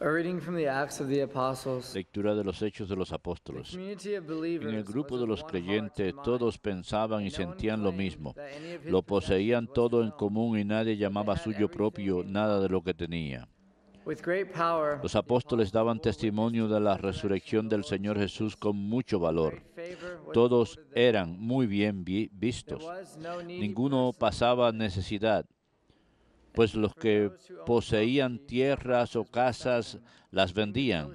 A reading from the Acts of the Apostles. Lectura de los Hechos de los Apóstoles. En el grupo de los creyentes todos pensaban y sentían lo mismo. Lo poseían todo en común y nadie llamaba suyo propio nada de lo que tenía. Los apóstoles daban testimonio de la resurrección del Señor Jesús con mucho valor. Todos eran muy bien vistos. Ninguno pasaba necesidad, pues los que poseían tierras o casas las vendían,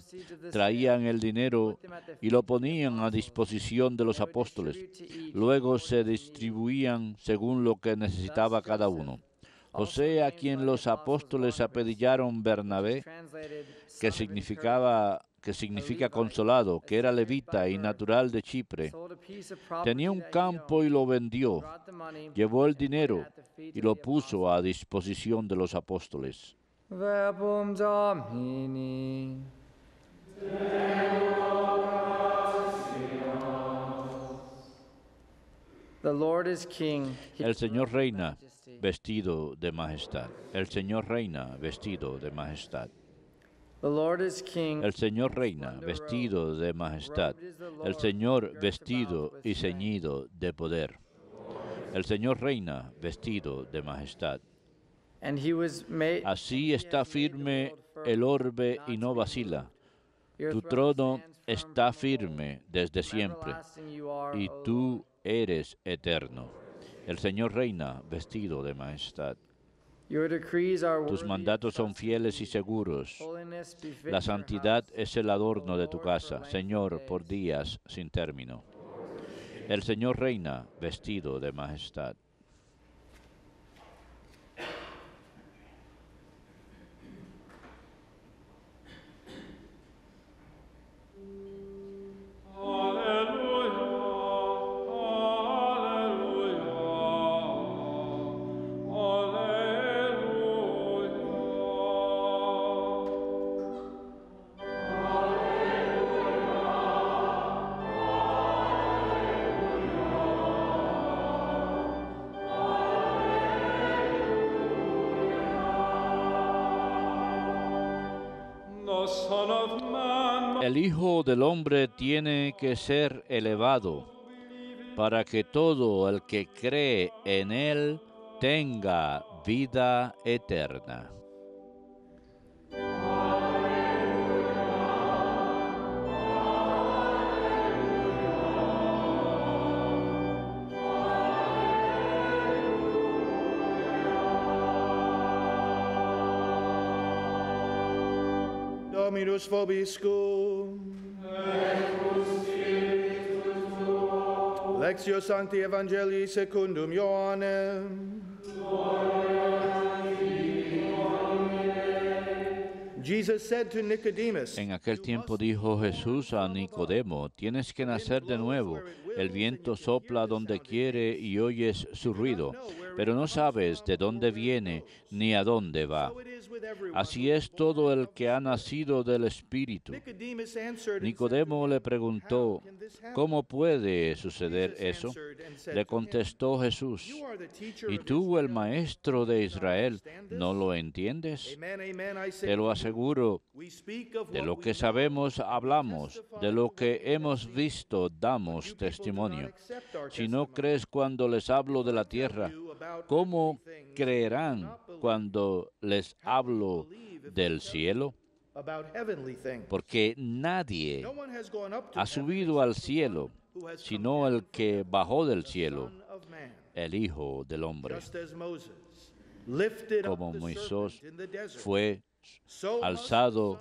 traían el dinero y lo ponían a disposición de los apóstoles. Luego se distribuían según lo que necesitaba cada uno. José, a quien los apóstoles apellidaron Bernabé, que significa consolado, que era levita y natural de Chipre, tenía un campo y lo vendió. Llevó el dinero y lo puso a disposición de los apóstoles. Verbum Domini. The Lord is King. El Señor reina vestido de majestad. El Señor reina vestido de majestad. The Lord is King. El Señor reina vestido de majestad. El Señor vestido y ceñido de poder. El Señor reina vestido de majestad. And he was made. Así está firme el orbe y no vacila. Tu trono está firme desde siempre, y tú eres eterno. El Señor reina vestido de majestad. Tus mandatos son fieles y seguros. La santidad es el adorno de tu casa, Señor, por días sin término. El Señor reina vestido de majestad. El Hijo del Hombre tiene que ser elevado para que todo el que cree en Él tenga vida eterna. Dominus vobiscum. Lectio Sancti Evangelii secundum Ioannem. Jesus said to Nicodemus, En aquel tiempo dijo Jesús a Nicodemo, tienes que nacer de nuevo. El viento sopla donde quiere y oyes su ruido, pero no sabes de dónde viene ni a dónde va. Así es todo el que ha nacido del Espíritu. Nicodemo le preguntó, ¿cómo puede suceder eso? Le contestó Jesús, ¿y tú, el maestro de Israel, no lo entiendes? Te lo aseguro, de lo que sabemos hablamos, de lo que hemos visto damos testimonio. Si no crees cuando les hablo de la tierra, ¿cómo creerán cuando les hablo del cielo? Porque nadie ha subido al cielo, sino el que bajó del cielo, el Hijo del Hombre. Como Moisés fue alzado,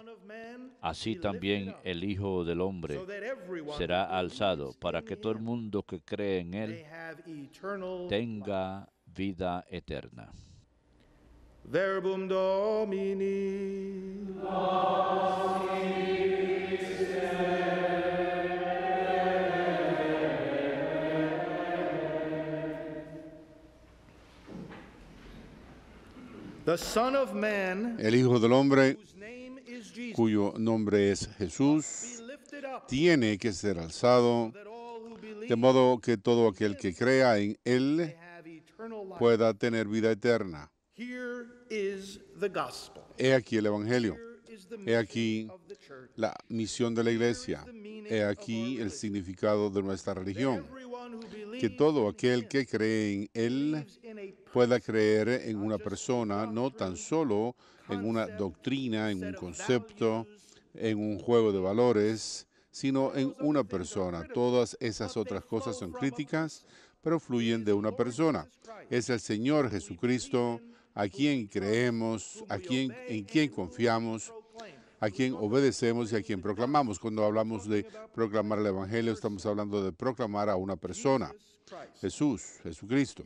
así también el Hijo del Hombre será alzado, para que todo el mundo que cree en Él tenga vida eterna. Verbum Domini. The Son of Man, El Hijo del Hombre, whose name is Jesus, cuyo nombre es Jesús, be lifted up, tiene que ser alzado, that all who believe de modo que todo aquel que crea en may Él have eternal life. pueda tener vida eterna. Here is the gospel. He aquí el Evangelio. Here is He aquí la misión de la iglesia. He aquí el significado de nuestra religión. Que todo aquel que cree en Él pueda creer en una persona, no tan solo en una doctrina, en un concepto, en un juego de valores, sino en una persona. Todas esas otras cosas son críticas, pero fluyen de una persona. Es el Señor Jesucristo, a quien creemos, en quien confiamos, a quien obedecemos y a quien proclamamos. Cuando hablamos de proclamar el Evangelio, estamos hablando de proclamar a una persona, Jesucristo.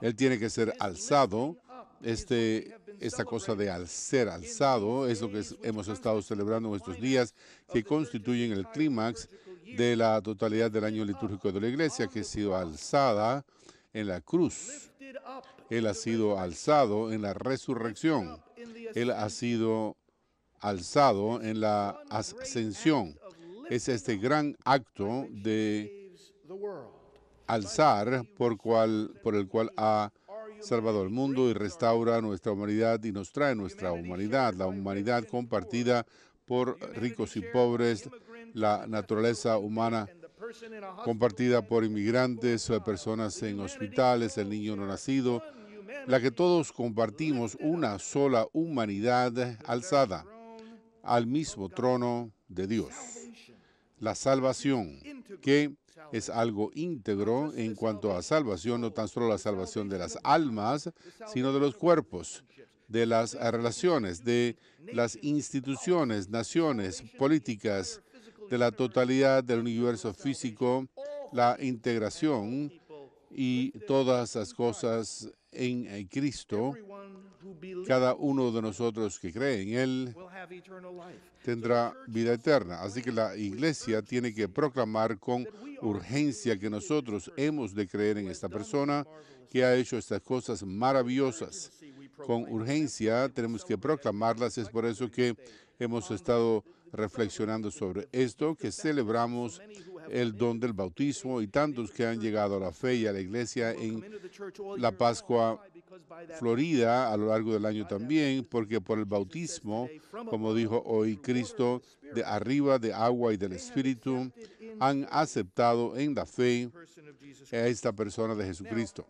Él tiene que ser alzado. Esta cosa de ser alzado es lo que hemos estado celebrando en estos días, que constituyen el clímax de la totalidad del año litúrgico de la iglesia, que ha sido alzada en la cruz. Él ha sido alzado en la resurrección. Él ha sido alzado en la ascensión. Es este gran acto de alzar por el cual ha salvado al mundo y restaura nuestra humanidad y nos trae nuestra humanidad, la humanidad compartida por ricos y pobres, la naturaleza humana compartida por inmigrantes, personas en hospitales, el niño no nacido, la que todos compartimos, una sola humanidad alzada al mismo trono de Dios. La salvación, que es algo íntegro en cuanto a salvación, no tan solo la salvación de las almas, sino de los cuerpos, de las relaciones, de las instituciones, naciones, políticas, de la totalidad del universo físico, la integración y todas las cosas en Cristo. Cada uno de nosotros que cree en Él tendrá vida eterna. Así que la iglesia tiene que proclamar con urgencia que nosotros hemos de creer en esta persona que ha hecho estas cosas maravillosas. Con urgencia tenemos que proclamarlas. Es por eso que hemos estado reflexionando sobre esto, que celebramos el don del bautismo y tantos que han llegado a la fe y a la iglesia en la Pascua Florida a lo largo del año también, porque por el bautismo, como dijo hoy Cristo, de arriba de agua y del Espíritu, han aceptado en la fe a esta persona de Jesucristo.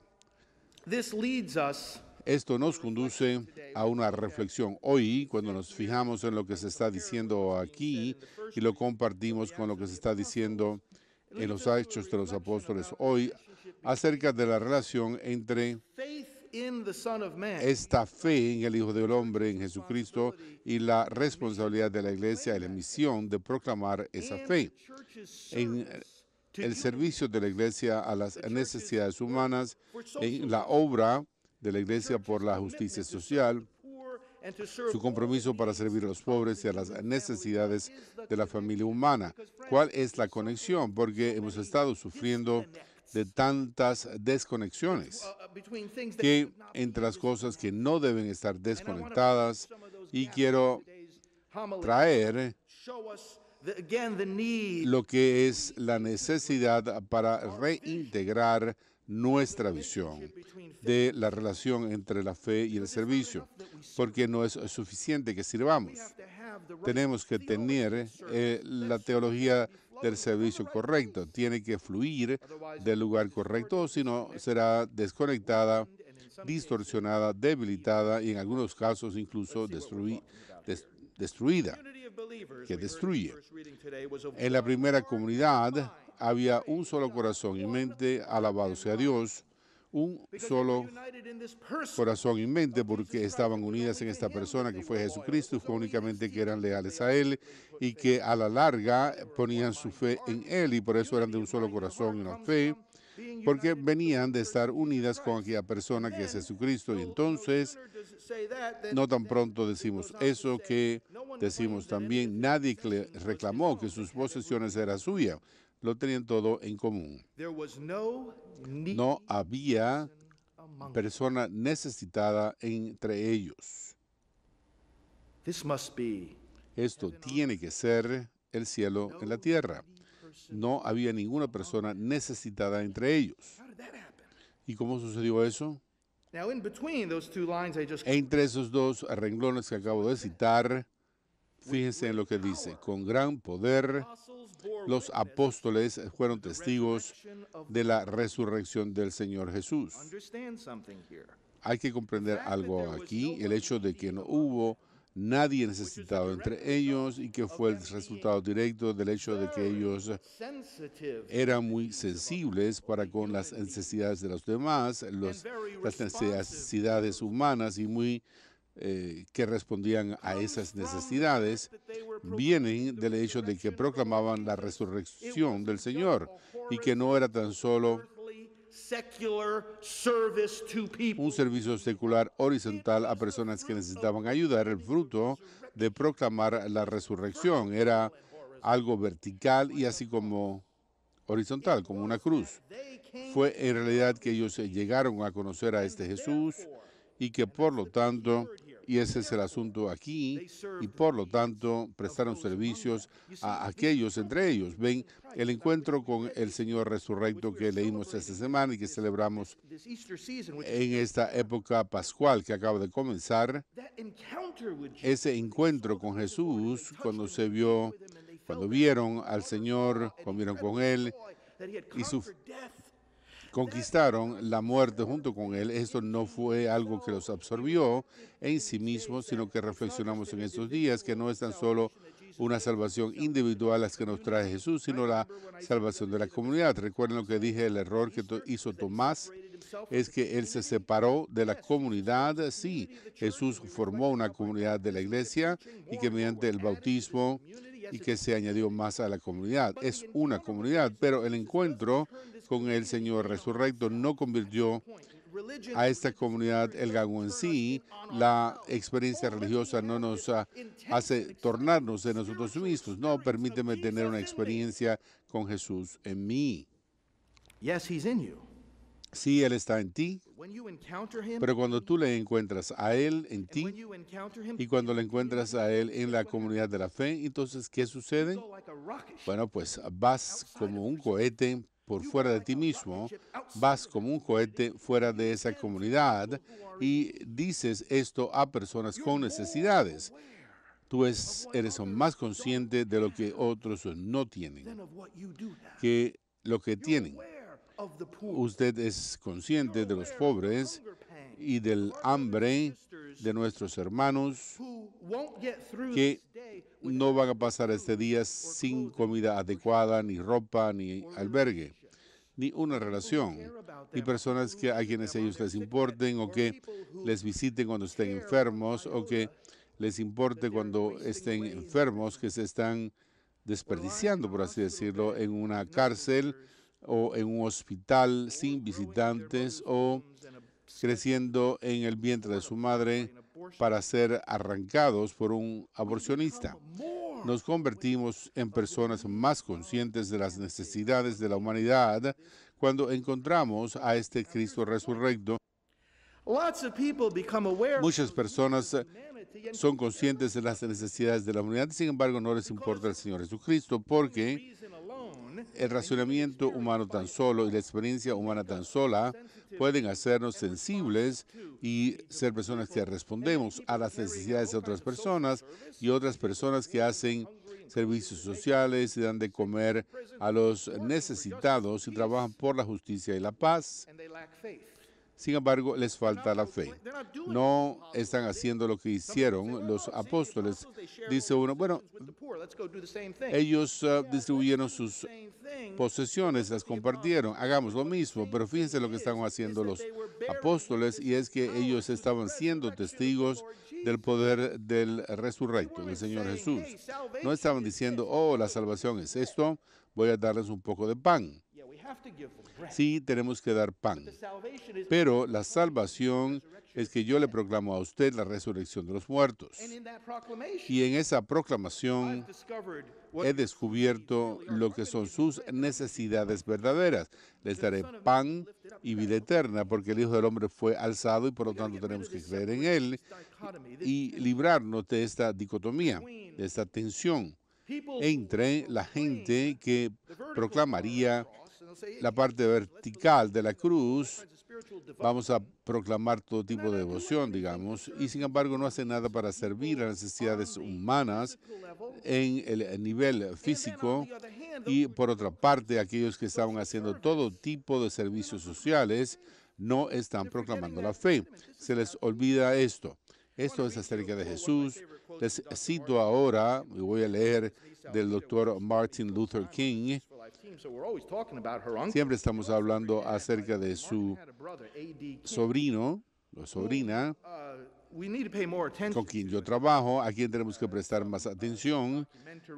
Esto nos conduce a una reflexión. Hoy, cuando nos fijamos en lo que se está diciendo aquí y lo compartimos con lo que se está diciendo en los Hechos de los Apóstoles hoy, acerca de la relación entre esta fe en el Hijo del Hombre, en Jesucristo, y la responsabilidad de la iglesia y la misión de proclamar esa fe en el servicio de la iglesia a las necesidades humanas, en la obra de la iglesia por la justicia social, su compromiso para servir a los pobres y a las necesidades de la familia humana. ¿Cuál es la conexión? Porque hemos estado sufriendo de tantas desconexiones, que entre las cosas que no deben estar desconectadas, y quiero traer lo que es la necesidad para reintegrar nuestra visión de la relación entre la fe y el servicio, porque no es suficiente que sirvamos. Tenemos que tener la teología del servicio correcto, tiene que fluir del lugar correcto, si no será desconectada, distorsionada, debilitada y en algunos casos incluso destruida, que destruye. En la primera comunidad había un solo corazón y mente, alabado sea Dios, un solo corazón y mente, porque estaban unidas en esta persona que fue Jesucristo, y fue únicamente que eran leales a Él y que a la larga ponían su fe en Él, y por eso eran de un solo corazón y una fe, porque venían de estar unidas con aquella persona que es Jesucristo. Y entonces, no tan pronto decimos eso, que decimos también, nadie reclamó que sus posesiones eran suyas, lo tenían todo en común. No había persona necesitada entre ellos. Esto tiene que ser el cielo en la tierra. No había ninguna persona necesitada entre ellos. ¿Y cómo sucedió eso? Now, in between those two lines I just Entre esos dos renglones que acabo de citar, fíjense en lo que dice: con gran poder los apóstoles fueron testigos de la resurrección del Señor Jesús. understand something here. Hay que comprender algo aquí, el hecho de que no hubo nadie necesitado entre ellos y que fue el resultado directo del hecho de que ellos Sensitive eran muy sensibles para con las necesidades de los demás, las necesidades humanas y muy que respondían a esas necesidades, vienen del hecho de que proclamaban la resurrección del Señor y que no era tan solo secular service to people. un servicio secular horizontal a personas que necesitaban ayuda. Era el fruto de proclamar la resurrección. Era algo vertical y así como horizontal, como una cruz. Fue en realidad que ellos llegaron a conocer a este Jesús y que por lo tanto, y ese es el asunto aquí, y por lo tanto prestaron servicios a aquellos entre ellos. Ven, el encuentro con el Señor resurrecto que leímos esta semana y que celebramos This Easter season, which en esta época pascual que acaba de comenzar, that encounter with Jesus, ese encuentro con Jesús, cuando vieron al Señor, comieron con Él, that he had y conquered death. conquistaron la muerte junto con Él. Esto no fue algo que los absorbió en sí mismos, sino que reflexionamos en estos días que no es tan solo una salvación individual las que nos trae Jesús, sino la salvación de la comunidad. Recuerden lo que dije, el error que hizo Tomás es que él se separó de la comunidad. Sí, Jesús formó una comunidad de la iglesia y que mediante el bautismo y que se añadió más a la comunidad. Es una comunidad, pero el encuentro con el Señor resurrecto no convirtió a esta comunidad el gago en sí. La experiencia religiosa no nos hace tornarnos de nosotros mismos. No, permíteme tener una experiencia con Jesús en mí. Yes, he's in you. Sí, Él está en ti, When you encounter him, pero cuando tú le encuentras a Él en when ti you encounter him, y cuando le encuentras a Él en la comunidad de la fe, entonces, ¿qué sucede? go like a rocket ship. Bueno, pues vas como un cohete por fuera de ti mismo, vas como un cohete fuera de esa comunidad y dices esto a personas con necesidades. Tú eres más consciente de lo que otros no tienen, Then of what you do have. que lo que tienen. Aware of the poor, Usted es consciente de los pobres y del hambre de nuestros hermanos who won't get through que this day no van a pasar este día sin comida adecuada, ni ropa, ni albergue, ni una relación, ni personas a quienes ellos les importen o que les visiten cuando estén enfermos o que les importe cuando estén enfermos, que se están desperdiciando, por así decirlo, en una cárcel o en un hospital sin visitantes o creciendo en el vientre de su madre para ser arrancados por un aborcionista. Nos convertimos en personas más conscientes de las necesidades de la humanidad cuando encontramos a este Cristo resurrecto. lots of people become aware Muchas personas son conscientes de las necesidades de la humanidad, sin embargo no les importa el Señor Jesucristo porque reason alone el razonamiento humano tan solo y la experiencia humana tan sola pueden hacernos sensibles y ser personas que respondemos a las necesidades de otras personas y otras personas que hacen servicios sociales y dan de comer a los necesitados y trabajan por la justicia y la paz. and they lack faith. Sin embargo, les falta la fe. No están haciendo lo que hicieron los apóstoles. Dice uno, bueno, With the poor, let's go do the same thing. ellos distribuyeron sus Same thing. posesiones, las compartieron. Hagamos lo mismo, pero fíjense lo que están haciendo los apóstoles y es que ellos estaban siendo testigos del poder del resurrecto, del Señor Jesús. No estaban diciendo, oh, la salvación es esto, voy a darles un poco de pan. Yeah, we have to give them bread. Sí, tenemos que dar pan. The salvation is Pero la salvación es que yo le proclamo a usted la resurrección de los muertos. and in that proclamation Y en esa proclamación I've discovered what he descubierto lo que son sus necesidades verdaderas. Les daré pan y vida eterna, porque el Hijo del Hombre fue alzado y por lo tanto tenemos que creer en Él dichotomy. y librarnos de esta dicotomía, de esta tensión entre la gente que proclamaría la parte vertical de la cruz vamos a proclamar todo tipo de devoción, digamos, y sin embargo no hacen nada para servir a las necesidades humanas en el nivel físico. Y por otra parte, aquellos que estaban haciendo todo tipo de servicios sociales no están proclamando la fe. Se les olvida esto. Esto es acerca de Jesús. Les cito ahora, y voy a leer del doctor Martin Luther King. Siempre estamos hablando acerca de su sobrino o sobrina, con quien yo trabajo, a quien tenemos que prestar más atención.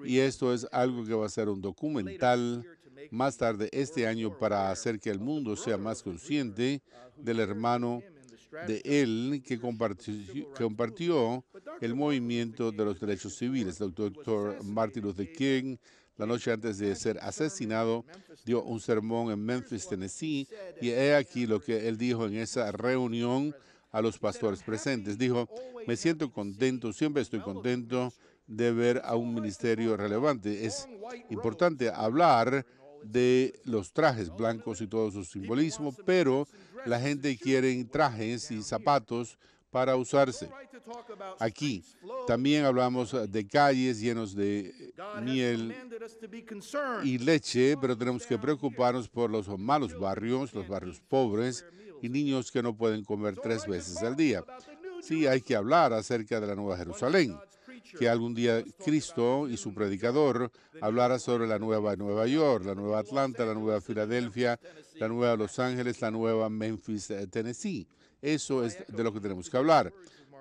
Y esto es algo que va a ser un documental más tarde este año para hacer que el mundo sea más consciente del hermano de él que compartió el movimiento de los derechos civiles. El doctor Martin Luther King, la noche antes de ser asesinado, dio un sermón en Memphis, Tennessee, y he aquí lo que él dijo en esa reunión a los pastores presentes. Dijo: me siento contento, siempre estoy contento de ver a un ministerio relevante. Es importante hablar de los trajes blancos y todo su simbolismo, pero la gente quiere trajes y zapatos para usarse. Aquí también hablamos de calles llenos de miel y leche, pero tenemos que preocuparnos por los malos barrios, los barrios pobres y niños que no pueden comer 3 veces al día. Sí, hay que hablar acerca de la Nueva Jerusalén, que algún día Cristo y su predicador hablara sobre la nueva Nueva York, la nueva Atlanta, la nueva Filadelfia, la nueva Los Ángeles, la nueva Memphis, Tennessee. Eso es de lo que tenemos que hablar.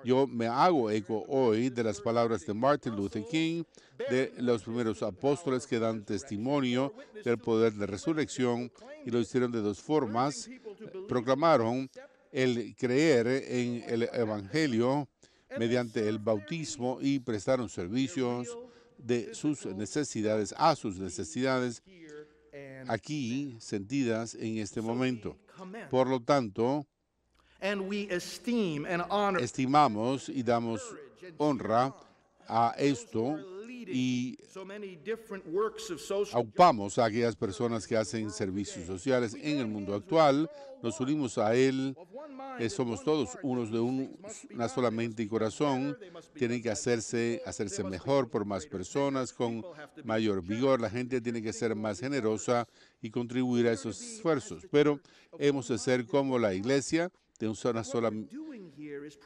Yo me hago eco hoy de las palabras de Martin Luther King, de los primeros apóstoles que dan testimonio del poder de resurrección, y lo hicieron de 2 formas. Proclamaron el creer en el Evangelio mediante el bautismo y prestaron servicios de sus necesidades a sus necesidades aquí sentidas en este momento. Por lo tanto, estimamos y damos honra a esto y aupamos a aquellas personas que hacen servicios sociales en el mundo actual. Nos unimos a él. Somos todos unos de una sola mente y corazón. Tienen que hacerse mejor por más personas, con mayor vigor. La gente tiene que ser más generosa y contribuir a esos esfuerzos. Pero hemos de ser como la iglesia, de una sola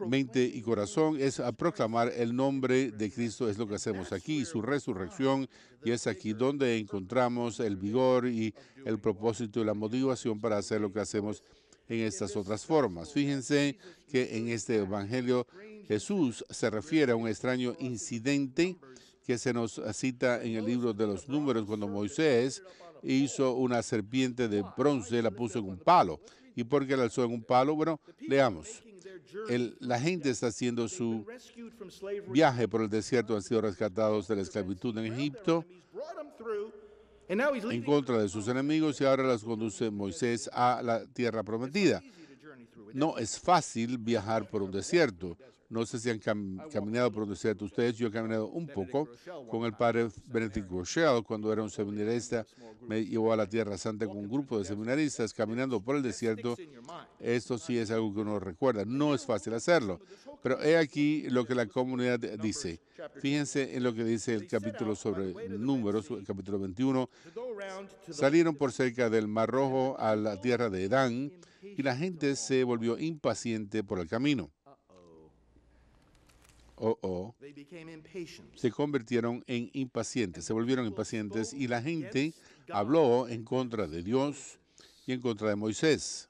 mente y corazón. Es a proclamar el nombre de Cristo, es lo que hacemos aquí, su resurrección, y es aquí donde encontramos el vigor y el propósito y la motivación para hacer lo que hacemos en estas otras formas. Fíjense que en este evangelio Jesús se refiere a un extraño incidente que se nos cita en el libro de los Números, cuando Moisés hizo una serpiente de bronce, la puso en un palo. ¿Y por qué la alzó en un palo? Bueno, leamos. La gente está haciendo su viaje por el desierto, han sido rescatados de la esclavitud en Egipto en contra de sus enemigos, y ahora las conduce Moisés a la tierra prometida. No es fácil viajar por un desierto. No sé si han caminado por un desierto ustedes. Yo he caminado un poco con el padre Benedict Groeschel cuando era un seminarista. Me llevó a la Tierra Santa con un grupo de seminaristas caminando por el desierto. Esto sí es algo que uno recuerda. No es fácil hacerlo. Pero he aquí lo que la comunidad dice. Fíjense en lo que dice el capítulo sobre Números, el capítulo 21. Salieron por cerca del Mar Rojo a la tierra de Edán, y la gente se volvió impaciente por el camino. Se convirtieron en impacientes, se volvieron impacientes, y la gente habló en contra de Dios y en contra de Moisés.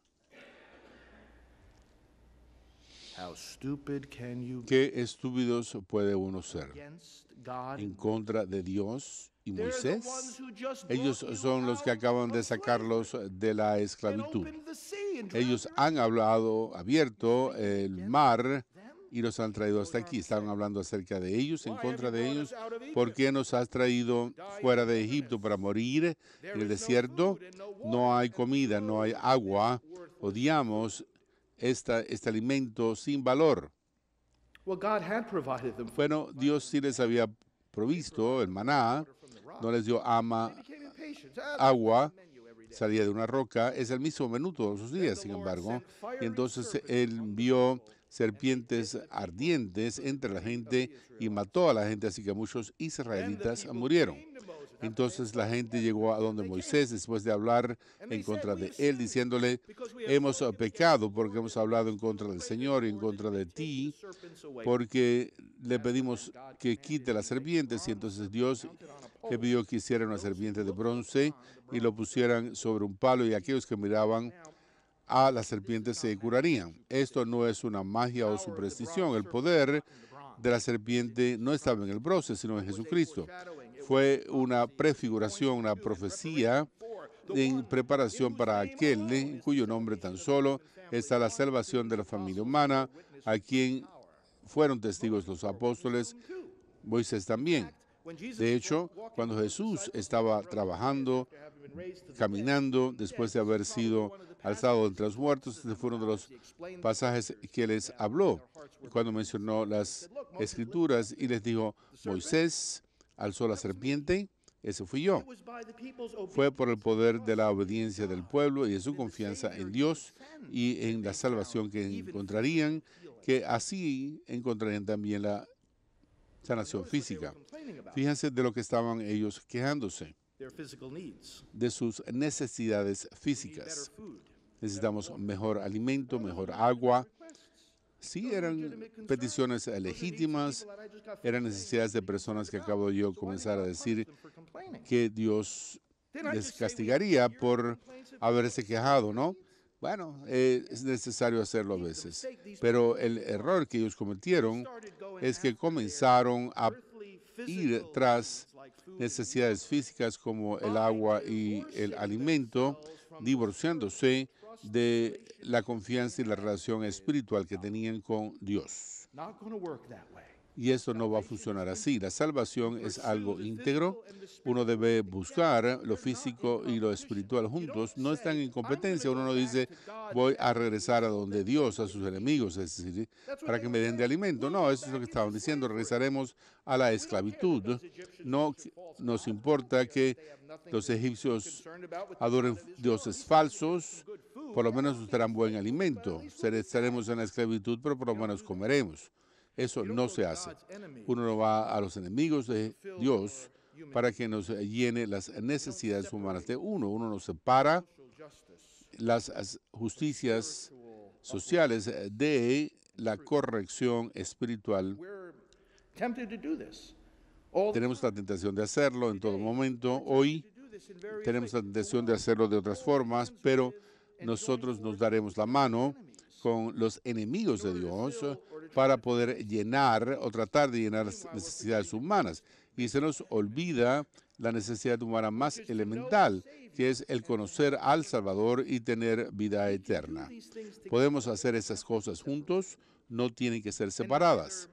¿Qué estúpidos puede uno ser en contra de Dios y Moisés? Ellos son los que acaban de sacarlos de la esclavitud. Ellos han abierto el mar y los han traído hasta aquí. Estaban hablando acerca de ellos, en contra de ellos. ¿Por qué nos has traído fuera de Egipto para morir en el desierto? No hay comida, no hay agua. Odiamos este alimento sin valor. Bueno, Dios sí les había provisto el maná, no les dio agua, salía de una roca. Es el mismo menú todos los días, sin embargo. Y entonces él envió serpientes ardientes entre la gente y mató a la gente, así que muchos israelitas murieron. Entonces la gente llegó a donde Moisés después de hablar en contra de él, diciéndole, hemos pecado porque hemos hablado en contra del Señor y en contra de ti, porque le pedimos que quite las serpientes. Y entonces Dios le pidió que hiciera una serpiente de bronce y lo pusieran sobre un palo, y aquellos que miraban a las serpientes se curarían. Esto no es una magia o superstición. El poder de la serpiente no estaba en el bronce, sino en Jesucristo. Fue una prefiguración, una profecía en preparación para aquel en cuyo nombre tan solo está la salvación de la familia humana, a quien fueron testigos los apóstoles, Moisés también. De hecho, cuando Jesús estaba trabajando, caminando, después de haber sido alzado entre los muertos, este fue uno de los pasajes que les habló, cuando mencionó las Escrituras y les dijo, Moisés alzó la serpiente, ese fui yo. Fue por el poder de la obediencia del pueblo y de su confianza en Dios y en la salvación que encontrarían, que así encontrarían también la sanación física. Fíjense de lo que estaban ellos quejándose, de sus necesidades físicas. Necesitamos mejor alimento, mejor agua. Sí, eran peticiones legítimas, eran necesidades de personas que acabo yo comenzar a decir que Dios les castigaría por haberse quejado, ¿no? Bueno, es necesario hacerlo a veces, pero el error que ellos cometieron es que comenzaron a ir tras necesidades físicas como el agua y el alimento, divorciándose de la confianza y la relación espiritual que tenían con Dios. Y eso no va a funcionar así. La salvación es algo íntegro. Uno debe buscar lo físico y lo espiritual juntos. No están en competencia. Uno no dice, voy a regresar a donde Dios, a sus enemigos, es decir, para que me den de alimento. No, eso es lo que estaban diciendo. Regresaremos a la esclavitud. No nos importa que los egipcios adoren dioses falsos. Por lo menos estarán buen alimento. Estaremos en la esclavitud, pero por lo menos comeremos. Eso no se hace. Uno no va a los enemigos de Dios para que nos llene las necesidades humanas de uno. Uno nos separa las justicias sociales de la corrección espiritual. Tenemos la tentación de hacerlo en todo momento. Hoy tenemos la tentación de hacerlo de otras formas, pero nosotros nos daremos la mano con los enemigos de Dios para poder llenar o tratar de llenar las necesidades humanas. Y se nos olvida la necesidad humana más elemental, que es el conocer al Salvador y tener vida eterna. Podemos hacer esas cosas juntos, no tienen que ser separadas.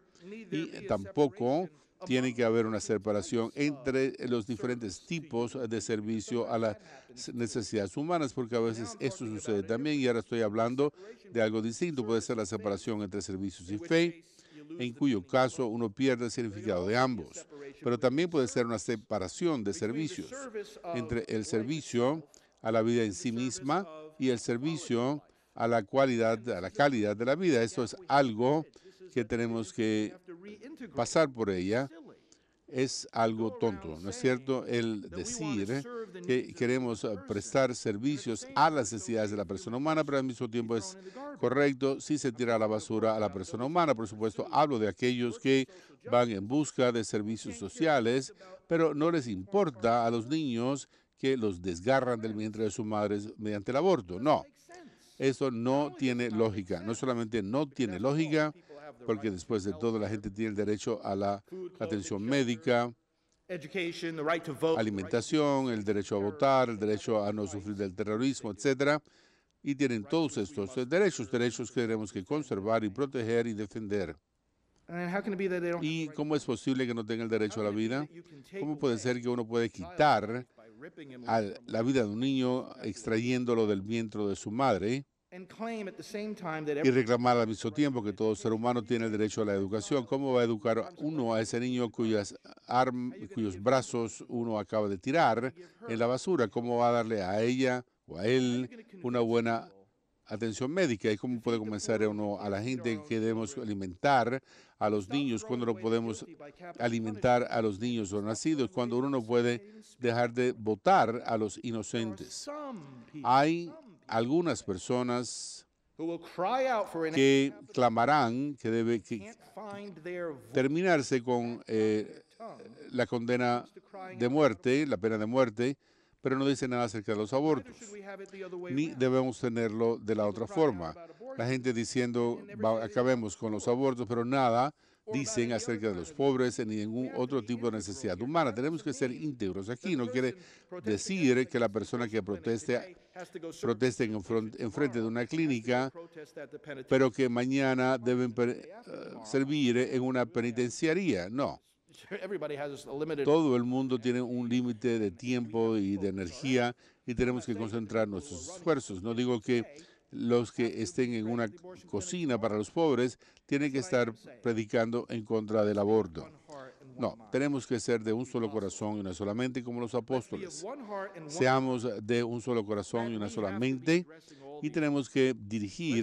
Y tampoco tiene que haber una separación entre los diferentes tipos de servicio a las necesidades humanas, porque a veces esto sucede también, y ahora estoy hablando de algo distinto. Puede ser la separación entre servicios y fe, en cuyo caso uno pierde el significado de ambos. Pero también puede ser una separación de servicios entre el servicio a la vida en sí misma y el servicio a la calidad de la vida. Esto es algo que tenemos que pasar por ella. Es algo tonto, ¿no es cierto? El decir que queremos prestar servicios a las necesidades de la persona humana, pero al mismo tiempo es correcto si se tira a la basura a la persona humana. Por supuesto, hablo de aquellos que van en busca de servicios sociales, pero no les importa a los niños que los desgarran del vientre de sus madres mediante el aborto. No, eso no tiene lógica. No solamente no tiene lógica, porque después de todo la gente tiene el derecho a la atención médica, alimentación, el derecho a votar, el derecho a no sufrir del terrorismo, etcétera, y tienen todos estos derechos que tenemos que conservar y proteger y defender. ¿Y cómo es posible que no tenga el derecho a la vida? ¿Cómo puede ser que uno puede quitar la vida de un niño extrayéndolo del vientre de su madre y reclamar al mismo tiempo que todo ser humano tiene el derecho a la educación. ¿Cómo va a educar uno a ese niño cuyos brazos uno acaba de tirar en la basura? ¿Cómo va a darle a ella o a él una buena atención médica? ¿Y cómo puede comenzar uno a la gente que debemos alimentar a los niños cuando no podemos alimentar a los niños o nacidos, cuando uno no puede dejar de votar a los inocentes? Hay algunas personas que clamarán que debe terminarse con la condena de muerte, la pena de muerte, pero no dice nada acerca de los abortos, ni debemos tenerlo de la otra forma. La gente diciendo, acabemos con los abortos, pero nada dicen acerca de los pobres ni ningún otro tipo de necesidad humana. Tenemos que ser íntegros aquí. No quiere decir que la persona que proteste en frente de una clínica, pero que mañana deben servir en una penitenciaría. No. Todo el mundo tiene un límite de tiempo y de energía y tenemos que concentrar nuestros esfuerzos. No digo que los que estén en una cocina para los pobres tienen que estar predicando en contra del aborto. No, tenemos que ser de un solo corazón y una sola mente como los apóstoles. Seamos de un solo corazón y una sola mente y tenemos que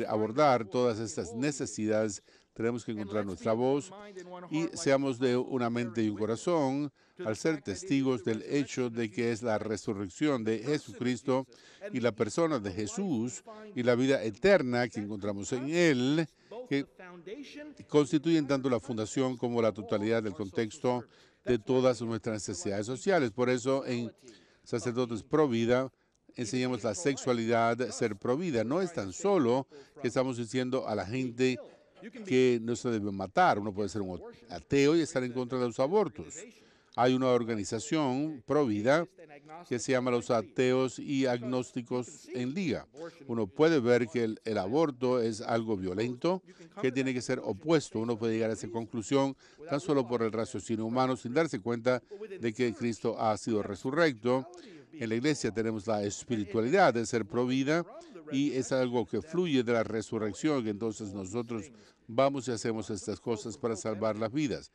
abordar todas estas necesidades. Tenemos que encontrar nuestra voz y seamos de una mente y un corazón al ser testigos del hecho de que es la resurrección de Jesucristo y la persona de Jesús y la vida eterna que encontramos en Él, que constituyen tanto la fundación como la totalidad del contexto de todas nuestras necesidades sociales. Por eso en Sacerdotes Pro Vida enseñamos la sexualidad, ser pro vida. No es tan solo que estamos diciendo a la gente que no se debe matar. Uno puede ser un ateo y estar en contra de los abortos. Hay una organización pro vida que se llama los ateos y agnósticos en liga. Uno puede ver que el aborto es algo violento que tiene que ser opuesto. Uno puede llegar a esa conclusión tan solo por el raciocinio humano sin darse cuenta de que Cristo ha sido resurrecto. En la iglesia tenemos la espiritualidad de ser pro vida y es algo que fluye de la resurrección, que entonces nosotros vamos y hacemos estas cosas para salvar las vidas.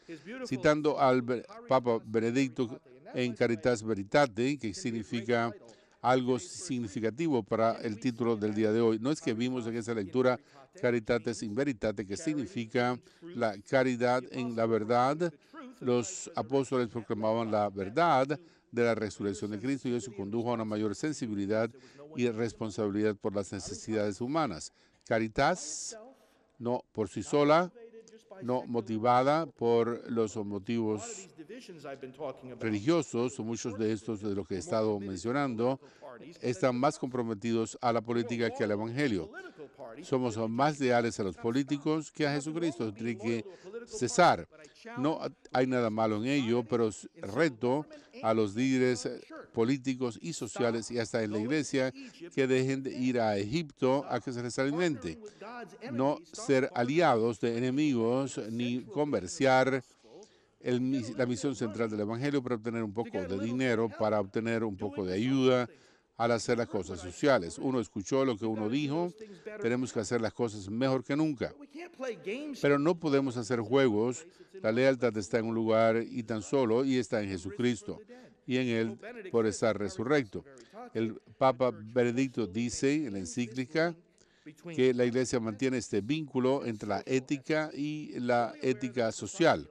Citando al Papa Benedicto en Caritas Veritate, que significa algo significativo para el título del día de hoy. No es que vimos en esa lectura Caritates in Veritate, que significa la caridad en la verdad. Los apóstoles proclamaban la verdad de la resurrección de Cristo y eso condujo a una mayor sensibilidad y responsabilidad por las necesidades humanas. Caritas, no por sí sola, no motivada por los motivos religiosos, o muchos de estos de los que he estado mencionando, están más comprometidos a la política que al Evangelio. Somos más leales a los políticos que a Jesucristo. Tiene que cesar. No hay nada malo en ello, pero reto a los líderes políticos y sociales y hasta en la iglesia que dejen de ir a Egipto a que se les alimente. No ser aliados de enemigos ni comerciar la misión central del Evangelio para obtener un poco de dinero, para obtener un poco de ayuda al hacer las cosas sociales. Uno escuchó lo que uno dijo, tenemos que hacer las cosas mejor que nunca. Pero no podemos hacer juegos. La lealtad está en un lugar y tan solo, y está en Jesucristo, y en Él por estar resurrecto. El Papa Benedicto dice en la encíclica que la Iglesia mantiene este vínculo entre la ética y la ética social.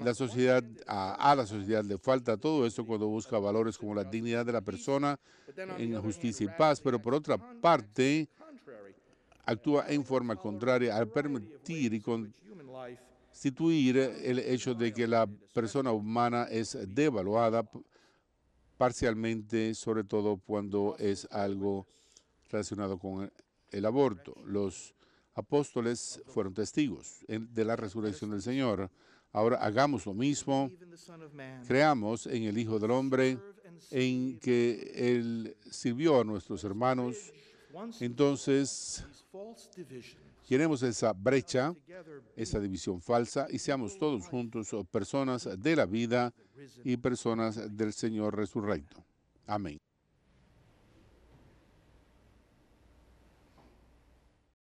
La sociedad, a la sociedad le falta todo esto cuando busca valores como la dignidad de la persona en justicia y paz, pero por otra parte actúa en forma contraria al permitir y constituir el hecho de que la persona humana es devaluada parcialmente, sobre todo cuando es algo relacionado con el aborto. Los apóstoles fueron testigos de la resurrección del Señor. Ahora hagamos lo mismo, creamos en el Hijo del Hombre, en que Él sirvió a nuestros hermanos. Entonces, llenemos esa brecha, esa división falsa, y seamos todos juntos personas de la vida y personas del Señor resurrecto. Amén.